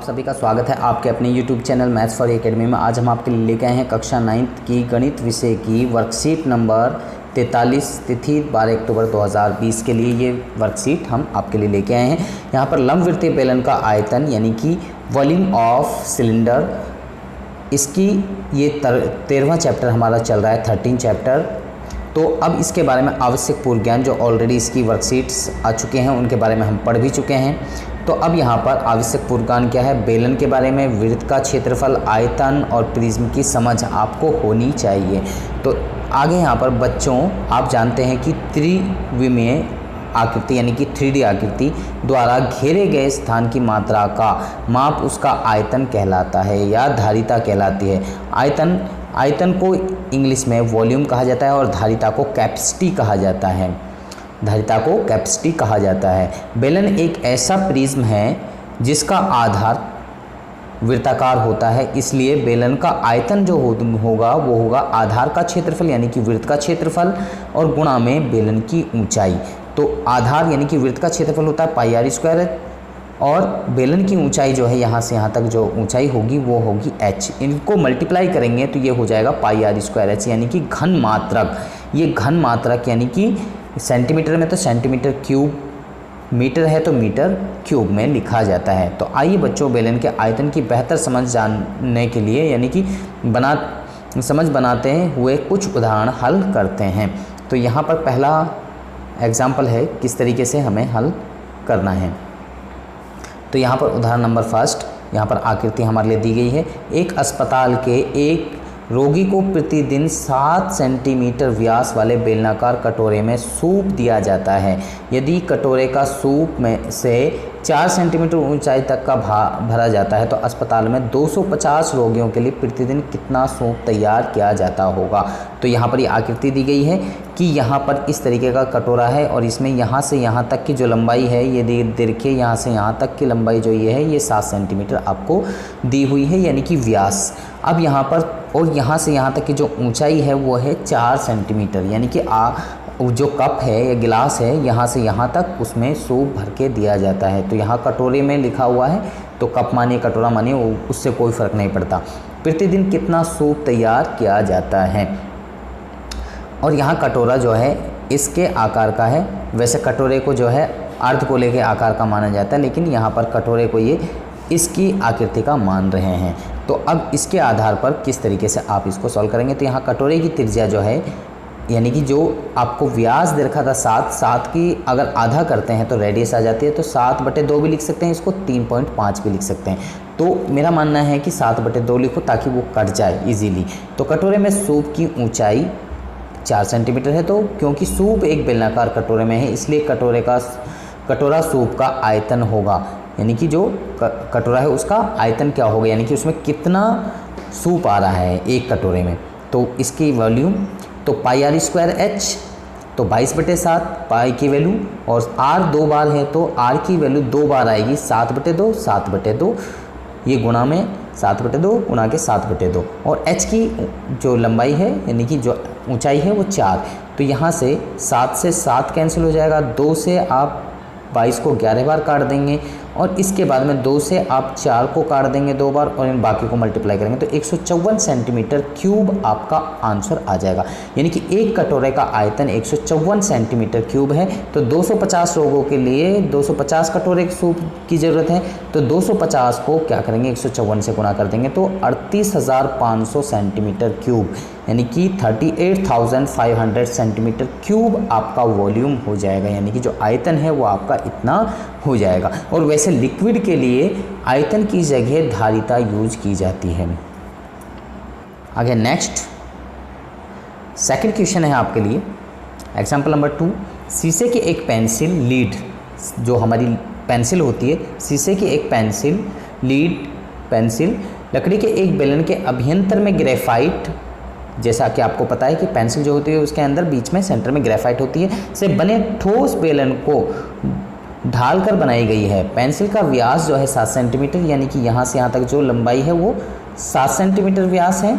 आप सभी का स्वागत है आपके अपने YouTube channel maths for academy में। आज हम आपके लिए लेके आए हैं कक्षा 9th की गणित विषय की वर्कशीट नंबर 43 तिथि 12 अक्टूबर 2020 के लिए ये वर्कशीट हम आपके लिए लेके आए हैं। यहाँ पर लंबवृत्तीय बेलन का आयतन यानी कि वॉल्यूम ऑफ सिलेंडर, इसकी ये 13वां चैप्टर हमारा चल रहा है, 13 चैप्टर। तो अब इसके बारे में आवश्यक पूर्व ज्ञान जो ऑलरेडी इसकी वर्कशीट्स आ चुके हैं उनके बारे में हम पढ़ भी चुके हैं। तो अब यहाँ पर आवश्यक पूर्व ज्ञान क्या है, बेलन के बारे में, वृत्त का क्षेत्रफल, आयतन और प्रिज्म की समझ आपको होनी चाहिए। तो आगे यहाँ पर बच्चों आप जानते हैं कि त्रिविमीय आकृति यानी कि 3D आकृति द्वारा घेरे गए स्थान की मात्रा का माप उसका आयतन कहलाता है या धारिता कहलाती है। आयतन को इंग्लिश में वॉल्यूम कहा जाता है और धारिता को कैपेसिटी कहा जाता है। बेलन एक ऐसा प्रिज्म है जिसका आधार वृत्ताकार होता है, इसलिए बेलन का आयतन जो होगा वो होगा आधार का क्षेत्रफल यानी कि वृत्त का क्षेत्रफल और गुणा में बेलन की ऊंचाई। तो आधार यानी कि वृत्त का क्षेत्रफल होता है पाई आर स्क्वायर और बेलन की ऊंचाई जो है यहाँ से यहाँ तक जो ऊंचाई होगी वो होगी h। इनको मल्टीप्लाई करेंगे तो ये हो जाएगा पाई आर स्क्वायर h यानी कि घन मात्रक। ये घन मात्रक यानी कि सेंटीमीटर में तो सेंटीमीटर क्यूब, मीटर है तो मीटर क्यूब में लिखा जाता है। तो आइए बच्चों बेलन के आयतन की बेहतर समझ जानने के लिए यानी कि समझ बनाते हुए कुछ उदाहरण हल करते हैं। तो यहाँ पर पहला एग्जाम्पल है किस तरीके से हमें हल करना है। तो यहाँ पर उदाहरण नंबर फर्स्ट, यहाँ पर आकृति हमारे लिए दी गई है। एक अस्पताल के एक रोगी को प्रतिदिन 7 सेंटीमीटर व्यास वाले बेलनाकार कटोरे में सूप दिया जाता है। यदि कटोरे का सूप में से 4 सेंटीमीटर ऊंचाई तक का भरा जाता है तो अस्पताल में 250 रोगियों के लिए प्रतिदिन कितना सूप तैयार किया जाता होगा। तो यहाँ पर ये आकृति दी गई है कि यहाँ पर इस तरीके का कटोरा है और इसमें यहाँ से यहाँ तक की जो लंबाई है ये देखिए, यहाँ से यहाँ तक की लंबाई जो ये है ये 7 सेंटीमीटर आपको दी हुई है यानी कि व्यास। अब यहाँ पर और यहाँ से यहाँ तक की जो ऊंचाई है वो है 4 सेंटीमीटर यानी कि जो कप है या गिलास है यहाँ से यहाँ तक उसमें सूप भर के दिया जाता है। तो यहाँ कटोरे में लिखा हुआ है तो कप मानिए कटोरा मानिए उससे कोई फ़र्क नहीं पड़ता। प्रतिदिन कितना सूप तैयार किया जाता है और यहाँ कटोरा जो है इसके आकार का है। वैसे कटोरे को जो है अर्धगोले के आकार का माना जाता है, लेकिन यहाँ पर कटोरे को ये इसकी आकृति का मान रहे हैं। तो अब इसके आधार पर किस तरीके से आप इसको सॉल्व करेंगे। तो यहाँ कटोरे की त्रिज्या जो है यानी कि जो आपको व्यास दे रखा था 7 की अगर आधा करते हैं तो रेडियस आ जाती है। तो 7/2 भी लिख सकते हैं, इसको 3.5 भी लिख सकते हैं। तो मेरा मानना है कि 7/2 लिखो ताकि वो कट जाए इजीली। तो कटोरे में सूप की ऊंचाई 4 सेंटीमीटर है। तो क्योंकि सूप एक बेलनाकार कटोरे में है इसलिए कटोरा सूप का आयतन होगा यानी कि जो कटोरा है उसका आयतन क्या होगा यानी कि उसमें कितना सूप आ रहा है एक कटोरे में। तो इसकी वॉल्यूम तो पाई आर स्क्वायर h तो 22/7 पाई की वैल्यू और r 2 बार है तो r की वैल्यू 2 बार आएगी 7/2 ये गुणा में 7/2 गुणा के 7/2 और h की जो लंबाई है यानी कि जो ऊंचाई है वो 4। तो यहाँ से 7 से 7 कैंसिल हो जाएगा, 2 से आप 22 को 11 बार काट देंगे और इसके बाद में 2 से आप 4 को काट देंगे 2 बार और इन बाकी को मल्टीप्लाई करेंगे तो 154 सेंटीमीटर क्यूब आपका आंसर आ जाएगा। यानी कि एक कटोरे का आयतन 154 सेंटीमीटर क्यूब है। तो 250 लोगों के लिए 250 कटोरे सूप की ज़रूरत है। तो 250 को क्या करेंगे 154 से गुणा कर देंगे तो 38,500 सेंटीमीटर क्यूब यानी कि 38,500 सेंटीमीटर क्यूब आपका वॉल्यूम हो जाएगा यानी कि जो आयतन है वो आपका इतना हो जाएगा। और वैसे लिक्विड के लिए आयतन की जगह धारिता यूज की जाती है। आगे नेक्स्ट सेकंड क्वेश्चन है आपके लिए, एग्जाम्पल नंबर 2। शीशे की एक पेंसिल लीड, जो हमारी पेंसिल होती है, शीशे की एक पेंसिल लकड़ी के एक बेलन के अभ्यंतर में ग्रेफाइट, जैसा कि आपको पता है कि पेंसिल जो होती है उसके अंदर बीच में सेंटर में ग्रेफाइट होती है, से बने ठोस बेलन को ढालकर बनाई गई है। पेंसिल का व्यास जो है 7 सेंटीमीटर यानी कि यहाँ से यहाँ तक जो लंबाई है वो 7 सेंटीमीटर व्यास है।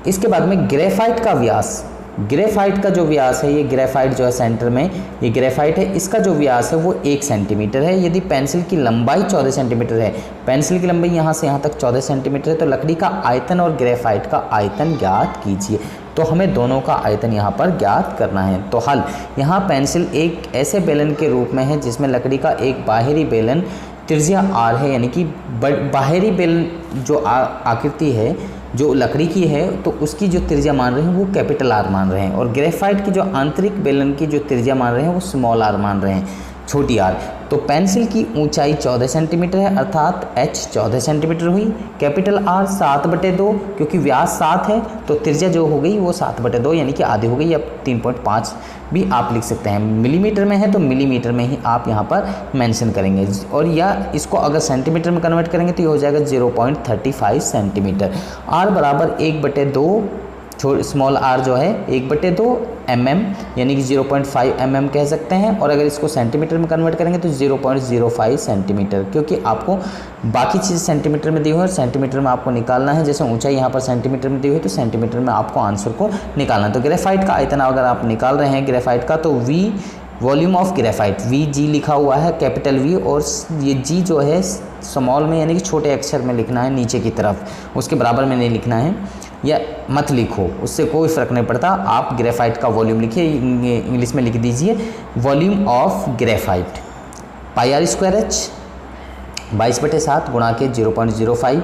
इसके बाद में ग्रेफाइट का व्यास ग्रेफाइट का जो व्यास है, ये ग्रेफाइट जो है सेंटर में ये ग्रेफाइट है, इसका जो व्यास है वो 1 सेंटीमीटर है। यदि पेंसिल की लंबाई 14 सेंटीमीटर है, पेंसिल की लंबाई यहाँ से यहाँ तक 14 सेंटीमीटर है, तो लकड़ी का आयतन और ग्रेफाइट का आयतन ज्ञात कीजिए। तो हमें दोनों का आयतन यहाँ पर ज्ञात करना है। तो हल, यहाँ पेंसिल एक ऐसे बेलन के रूप में है जिसमें लकड़ी का एक बाहरी बेलन त्रिज्या r है, यानी कि बाहरी बेलन जो आकृति है जो लकड़ी की है तो उसकी जो त्रिज्या मान रहे हैं वो कैपिटल R मान रहे हैं, और ग्रेफाइट की जो आंतरिक बेलन की जो त्रिज्या मान रहे हैं वो स्मॉल r मान रहे हैं, छोटी r। तो पेंसिल की ऊंचाई 14 सेंटीमीटर है, अर्थात h 14 सेंटीमीटर हुई, कैपिटल R 7/2, क्योंकि व्यास 7 है तो त्रिज्या जो हो गई वो 7/2 यानी कि आधी हो गई। अब 3.5 भी आप लिख सकते हैं। मिलीमीटर में है तो मिलीमीटर में ही आप यहाँ पर मेंशन करेंगे, और या इसको अगर सेंटीमीटर में कन्वर्ट करेंगे तो ये हो जाएगा 0.35 सेंटीमीटर। r बराबर 1/2, स्मॉल r जो है 1/2 mm यानी कि 0.5 mm कह सकते हैं, और अगर इसको सेंटीमीटर में कन्वर्ट करेंगे तो 0.05 सेंटीमीटर, क्योंकि आपको बाकी चीज़ सेंटीमीटर में दी हुई है और सेंटीमीटर में आपको निकालना है। जैसे ऊंचाई यहाँ पर सेंटीमीटर में दी हुई है तो सेंटीमीटर में आपको आंसर को निकालना है। तो ग्रेफाइट का आयतन अगर आप निकाल रहे हैं ग्रेफाइट का, तो V volume of graphite VG लिखा हुआ है कैपिटल V, और ये G जो है स्मॉल में यानी कि छोटे अक्षर में लिखना है नीचे की तरफ, उसके बराबर में नहीं लिखना है, या मत लिखो, उससे कोई फ़र्क नहीं पड़ता। आप ग्रेफाइट का वॉल्यूम लिखिए, इंग्लिश में लिख दीजिए वॉल्यूम ऑफ ग्रेफाइट πr² 22/7 गुणा के 0.05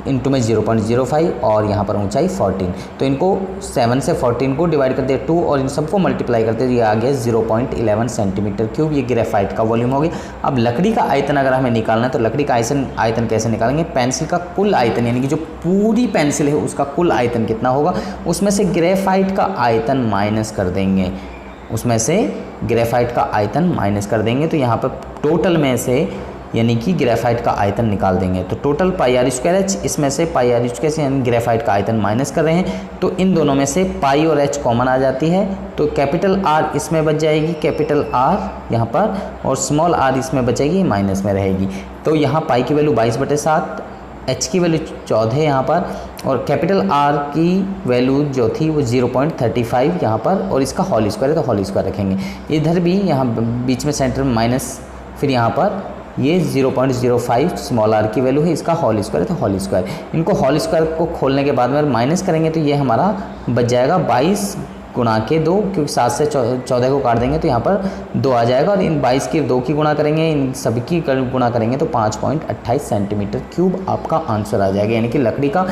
इंटू में 0.05 और यहाँ पर ऊंचाई 14। तो इनको 7 से 14 को डिवाइड करते हैं 2 और इन सबको मल्टीप्लाई करते हैं, ये आ गया 0.11 सेंटीमीटर क्यूब। ये ग्रेफाइट का वॉल्यूम हो गया। अब लकड़ी का आयतन अगर हमें निकालना है तो लकड़ी का आयतन कैसे निकालेंगे? पेंसिल का कुल आयतन यानी कि जो पूरी पेंसिल है उसका कुल आयतन कितना होगा, उसमें से ग्रेफाइट का आयतन माइनस कर देंगे, उसमें से ग्रेफाइट का आयतन माइनस कर देंगे। तो यहाँ पर टोटल में से यानी कि ग्रेफाइट का आयतन निकाल देंगे। तो टोटल πr²h, इसमें से πr² से यानी ग्रेफाइट का आयतन माइनस कर रहे हैं, तो इन दोनों में से पाई और h कॉमन आ जाती है, तो कैपिटल R इसमें बच जाएगी, कैपिटल R यहाँ पर, और स्मॉल r इसमें बचेगी, माइनस में रहेगी। तो यहाँ पाई की वैल्यू 22/7, h की वैल्यू 14 है यहाँ पर, और कैपिटल R की वैल्यू जो थी वो 0.35 यहाँ पर, और इसका होल स्क्वायर है तो होल स्क्वायर रखेंगे। इधर भी यहाँ बीच में सेंटर में माइनस, फिर यहाँ पर ये 0.05 स्मॉल r की वैल्यू है, इसका होल स्क्वायर है तो होल स्क्वायर। इनको होल स्क्वायर को खोलने के बाद में माइनस करेंगे तो ये हमारा बच जाएगा 22 गुणा के 2, क्योंकि 7 से 14 को काट देंगे तो यहाँ पर 2 आ जाएगा, और इन 22 की 2 की गुणा करेंगे, इन सभी की गुणा करेंगे तो 5.28 सेंटीमीटर क्यूब आपका आंसर आ जाएगा, यानी कि लकड़ी का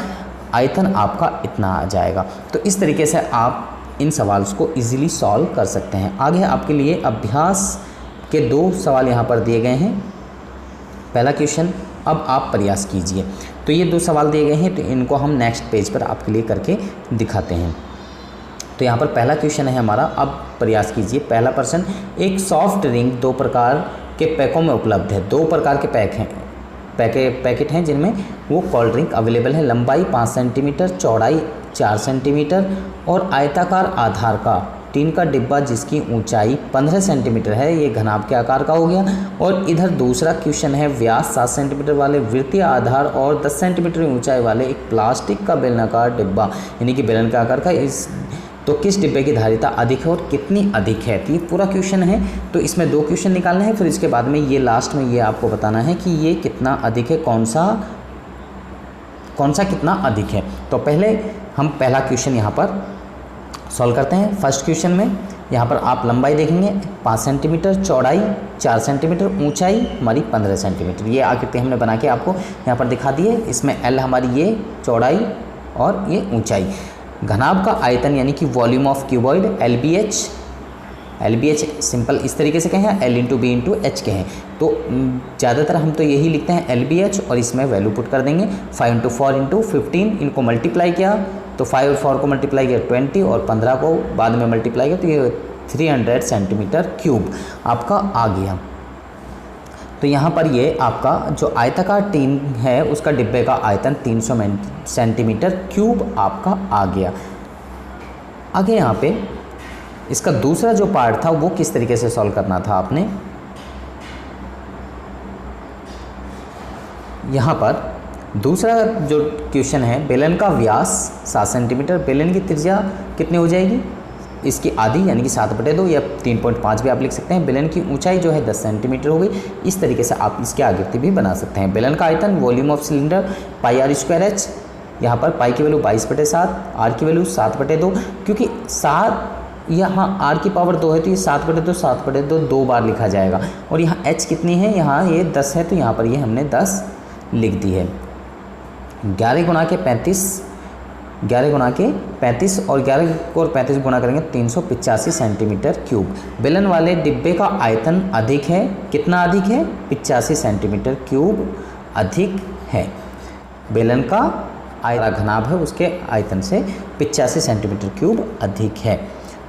आयतन आपका इतना आ जाएगा। तो इस तरीके से आप इन सवाल को ईजिली सॉल्व कर सकते हैं। आगे आपके लिए अभ्यास के 2 सवाल यहाँ पर दिए गए हैं। पहला क्वेश्चन, अब आप प्रयास कीजिए। तो ये 2 सवाल दिए गए हैं, तो इनको हम नेक्स्ट पेज पर आपके लिए करके दिखाते हैं। तो यहाँ पर पहला क्वेश्चन है हमारा, अब प्रयास कीजिए। पहला प्रश्न, एक सॉफ्ट ड्रिंक 2 प्रकार के पैकों में उपलब्ध है। 2 प्रकार के पैकेट हैं जिनमें वो कोल्ड ड्रिंक अवेलेबल है। लंबाई 5 सेंटीमीटर, चौड़ाई 4 सेंटीमीटर और आयताकार आधार का टीन का डिब्बा जिसकी ऊंचाई 15 सेंटीमीटर है, ये घनाभ के आकार का हो गया। और इधर दूसरा क्वेश्चन है, व्यास 7 सेंटीमीटर वाले वृत्तीय आधार और 10 सेंटीमीटर ऊंचाई वाले एक प्लास्टिक का बेलनाकार डिब्बा यानी कि बेलन के आकार का, इस तो किस डिब्बे की धारिता अधिक है और कितनी अधिक है। तो ये पूरा क्वेश्चन है, तो इसमें 2 क्वेश्चन निकालने हैं, फिर इसके बाद में ये लास्ट में ये आपको बताना है कि ये कितना अधिक है, कौन सा कितना अधिक है। तो पहले हम पहला क्वेश्चन यहाँ पर सॉल्व करते हैं। फर्स्ट क्वेश्चन में यहाँ पर आप लंबाई देखेंगे 5 सेंटीमीटर, चौड़ाई 4 सेंटीमीटर, ऊंचाई हमारी 15 सेंटीमीटर। ये आकृति हमने बना के आपको यहाँ पर दिखा दी है। इसमें L हमारी ये चौड़ाई और ये ऊंचाई। घनाभ का आयतन यानी कि volume of cuboid LBH simple इस तरीके से कहें, L into B into H कहें, तो ज़्यादातर हम तो यही लिखते हैं LBH, और इसमें वैल्यू पुट कर देंगे 5 इंटू 4 इंटू 15। इनको मल्टीप्लाई किया तो 5 और 4 को मल्टीप्लाई किया 20 और 15 को बाद में मल्टीप्लाई किया तो ये 300 सेंटीमीटर क्यूब आपका आ गया। तो यहाँ पर ये आपका जो आयताकार टीन है उसका डिब्बे का आयतन 300 सेंटीमीटर क्यूब आपका आ गया। आगे यहाँ पे इसका दूसरा जो पार्ट था वो किस तरीके से सॉल्व करना था आपने, यहाँ पर दूसरा जो क्वेश्चन है, बेलन का व्यास 7 सेंटीमीटर, बेलन की त्रिज्या कितनी हो जाएगी इसकी आधी यानी कि 7/2 या 3.5 भी आप लिख सकते हैं। बेलन की ऊंचाई जो है 10 सेंटीमीटर हो गई। इस तरीके से आप इसकी आकृति भी बना सकते हैं। बेलन का आयतन वॉल्यूम ऑफ सिलेंडर πr²h, यहाँ पर पाई की वैल्यू 22/7, आर की वैल्यू 7/2, क्योंकि 7 यहाँ आर की पावर 2 है तो ये 7/2 2 बार लिखा जाएगा। और यहाँ एच कितनी है, यहाँ ये 10 है तो यहाँ पर ये हमने 10 लिख दी है। 11 गुणा के 35 और 11 को और 35 गुणा करेंगे 385 सेंटीमीटर क्यूब। बेलन वाले डिब्बे का आयतन अधिक है, कितना अधिक है, 85 सेंटीमीटर क्यूब अधिक है। बेलन का घनाभ है उसके आयतन से 85 सेंटीमीटर क्यूब अधिक है।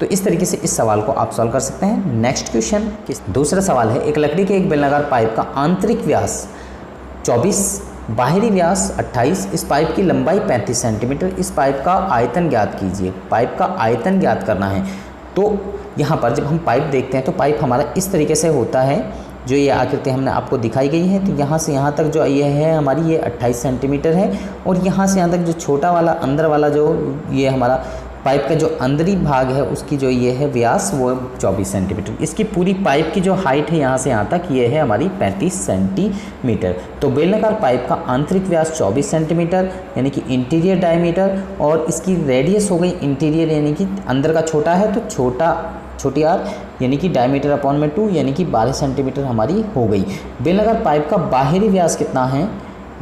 तो इस तरीके से इस सवाल को आप सॉल्व कर सकते हैं। नेक्स्ट क्वेश्चन, दूसरा सवाल है, एक लकड़ी के एक बेलनाकार पाइप का आंतरिक व्यास 24, बाहरी व्यास 28, इस पाइप की लंबाई 35 सेंटीमीटर, इस पाइप का आयतन ज्ञात कीजिए। पाइप का आयतन ज्ञात करना है। तो यहाँ पर जब हम पाइप देखते हैं तो पाइप हमारा इस तरीके से होता है, जो ये आकृति हमने आपको दिखाई गई है। तो यहाँ से यहाँ तक जो ये है हमारी, ये 28 सेंटीमीटर है। और यहाँ से यहाँ तक जो छोटा वाला अंदर वाला जो ये हमारा पाइप का जो अंदरी भाग है उसकी जो ये है व्यास वो 24 सेंटीमीटर। इसकी पूरी पाइप की जो हाइट है यहाँ से यहाँ तक ये है हमारी 35 सेंटीमीटर। तो बेलनाकार पाइप का आंतरिक व्यास 24 सेंटीमीटर यानी कि इंटीरियर डायमीटर, और इसकी रेडियस हो गई इंटीरियर यानी कि अंदर का छोटा है तो छोटी आर यानी कि डायमीटर अपॉन में 2 यानी कि 12 सेंटीमीटर हमारी हो गई। बेलनाकार पाइप का बाहरी व्यास कितना है,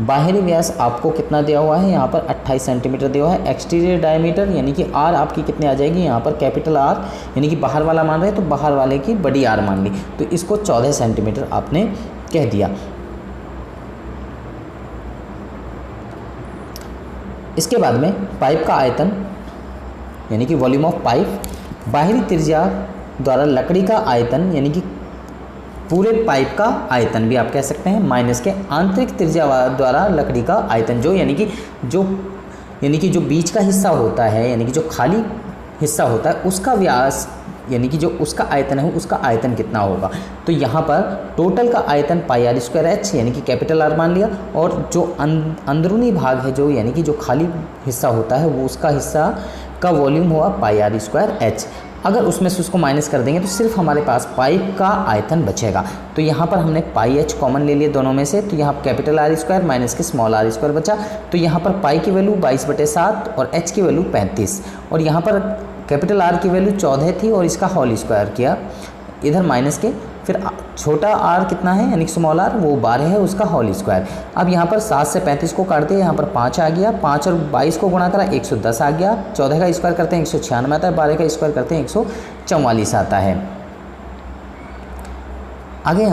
बाहरी व्यास आपको कितना दिया हुआ है, यहाँ पर 28 सेंटीमीटर दिया हुआ है। एक्सटीरियर डायमीटर यानी कि आर आपकी कितनी आ जाएगी, यहाँ पर कैपिटल आर यानी कि बाहर वाला मान रहे तो बाहर वाले की बड़ी आर मान ली, तो इसको 14 सेंटीमीटर आपने कह दिया। इसके बाद में पाइप का आयतन यानी कि वॉल्यूम ऑफ पाइप, बाहरी त्रिज्या द्वारा लकड़ी का आयतन यानी कि पूरे पाइप का आयतन भी आप कह सकते हैं, माइनस के आंतरिक त्रिज्या द्वारा लकड़ी का आयतन जो यानी कि जो बीच का हिस्सा होता है यानी कि जो खाली हिस्सा होता है उसका व्यास यानी कि जो उसका आयतन है उसका आयतन कितना होगा। तो यहाँ पर टोटल का आयतन πr²h यानी कि कैपिटल आर मान लिया, और जो अंदरूनी भाग है जो यानी कि जो खाली हिस्सा होता है वो उसका हिस्सा का वॉल्यूम हुआ πr²h। अगर उसमें से उसको माइनस कर देंगे तो सिर्फ हमारे पास पाइप का आयतन बचेगा। तो यहाँ पर हमने πh कॉमन ले लिए दोनों में से, तो यहाँ कैपिटल R² माइनस के स्मॉल r² बचा। तो यहाँ पर पाई की वैल्यू 22/7 और h की वैल्यू 35, और यहाँ पर कैपिटल R की वैल्यू 14 थी और इसका होल स्क्वायर किया, इधर माइनस के, फिर छोटा r कितना है यानी कि स्मॉल r वो 12 है उसका होल स्क्वायर। अब यहाँ पर 7 से 35 को काट दिया, यहाँ पर 5 आ गया, 5 और 22 को गुणा करा 110 आ गया, 14 का स्क्वायर करते हैं 196 आता है, 12 का स्क्वायर करते हैं 144 आता है। आगे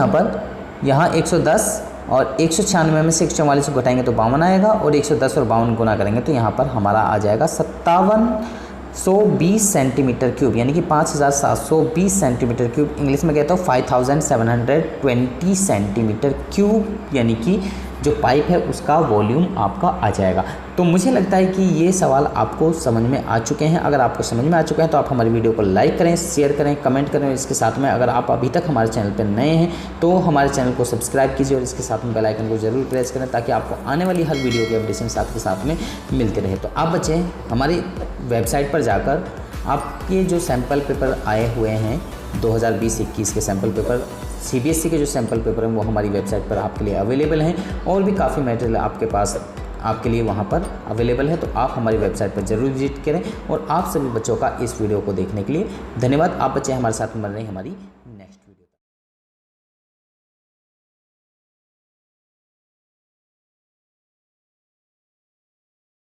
यहाँ 110 और 196 में से 144 को घटाएंगे तो 52 आएगा, और 110 और 52 गुना करेंगे तो यहाँ पर हमारा आ जाएगा 5720 सेंटीमीटर क्यूब यानी कि 5720 सेंटीमीटर क्यूब। इंग्लिश में कहता हूँ 5720 सेंटीमीटर क्यूब यानी कि जो पाइप है उसका वॉल्यूम आपका आ जाएगा। तो मुझे लगता है कि ये सवाल आपको समझ में आ चुके हैं। अगर आपको समझ में आ चुके हैं तो आप हमारी वीडियो को लाइक करें, शेयर करें, कमेंट करें। इसके साथ में अगर आप अभी तक हमारे चैनल पर नए हैं तो हमारे चैनल को सब्सक्राइब कीजिए और इसके साथ में बेल आइकन को ज़रूर प्रेस करें ताकि आपको आने वाली हर वीडियो की अपडेशन आपके साथ में मिलते रहे। तो आप बच्चे हमारी वेबसाइट पर जाकर आपके जो सैम्पल पेपर आए हुए हैं 2020-21 के सैम्पल पेपर, CBSE के जो सैम्पल पेपर हैं वो हमारी वेबसाइट पर आपके लिए अवेलेबल हैं, और भी काफ़ी मटेरियल आपके पास आपके लिए वहाँ पर अवेलेबल है। तो आप हमारी वेबसाइट पर ज़रूर विजिट करें। और आप सभी बच्चों का इस वीडियो को देखने के लिए धन्यवाद। आप बच्चे हमारे साथ बन रहे हैं हमारी नेक्स्ट